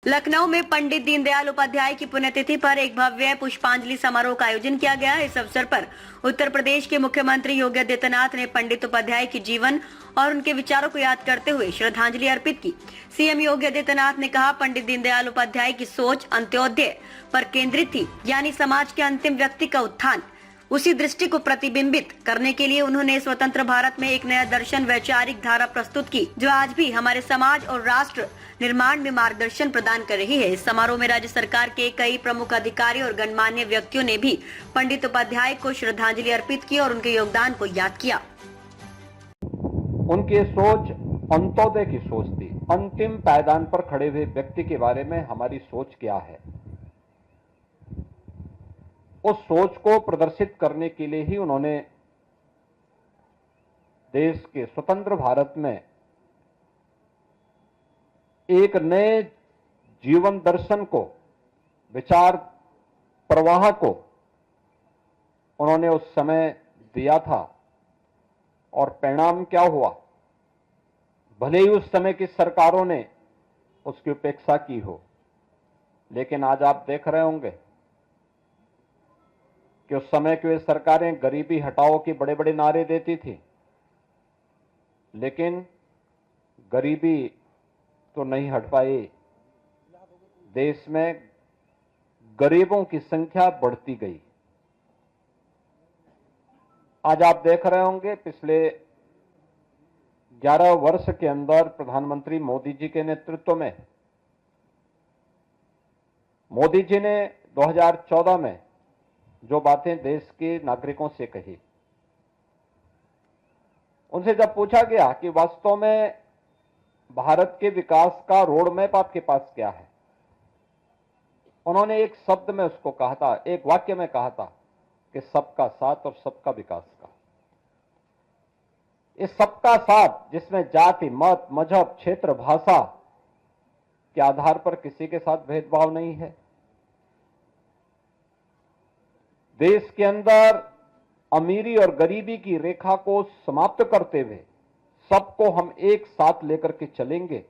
लखनऊ में पंडित दीनदयाल उपाध्याय की पुण्यतिथि पर एक भव्य पुष्पांजलि समारोह का आयोजन किया गया। इस अवसर पर उत्तर प्रदेश के मुख्यमंत्री योगी आदित्यनाथ ने पंडित उपाध्याय के जीवन और उनके विचारों को याद करते हुए श्रद्धांजलि अर्पित की। सीएम योगी आदित्यनाथ ने कहा, पंडित दीनदयाल उपाध्याय की सोच अंत्योदय पर केंद्रित थी, यानी समाज के अंतिम व्यक्ति का उत्थान। उसी दृष्टि को प्रतिबिंबित करने के लिए उन्होंने स्वतंत्र भारत में एक नया दर्शन वैचारिक धारा प्रस्तुत की, जो आज भी हमारे समाज और राष्ट्र निर्माण में मार्गदर्शन प्रदान कर रही है। इस समारोह में राज्य सरकार के कई प्रमुख अधिकारी और गणमान्य व्यक्तियों ने भी पंडित उपाध्याय को श्रद्धांजलि अर्पित की और उनके योगदान को याद किया। उनकी सोच अंत्योदय की सोच थी। अंतिम पायदान पर खड़े हुए व्यक्ति के बारे में हमारी सोच क्या है, उस सोच को प्रदर्शित करने के लिए ही उन्होंने देश के स्वतंत्र भारत में एक नए जीवन दर्शन को, विचार प्रवाह को उन्होंने उस समय दिया था। और परिणाम क्या हुआ, भले ही उस समय की सरकारों ने उसकी उपेक्षा की हो, लेकिन आज आप देख रहे होंगे कि उस समय की वे सरकारें गरीबी हटाओ के बड़े बड़े नारे देती थी, लेकिन गरीबी तो नहीं हट पाई। देश में गरीबों की संख्या बढ़ती गई। आज आप देख रहे होंगे पिछले 11 वर्ष के अंदर प्रधानमंत्री मोदी जी के नेतृत्व में मोदी जी ने 2014 में जो बातें देश के नागरिकों से कही, उनसे जब पूछा गया कि वास्तव में भारत के विकास का रोड मैप आपके पास क्या है, उन्होंने एक शब्द में उसको कहा था, एक वाक्य में कहा था कि सबका साथ और सबका विकास का। इस सबका साथ जिसमें जाति, मत, मजहब, क्षेत्र, भाषा के आधार पर किसी के साथ भेदभाव नहीं है। देश के अंदर अमीरी और गरीबी की रेखा को समाप्त करते हुए सबको हम एक साथ लेकर के चलेंगे।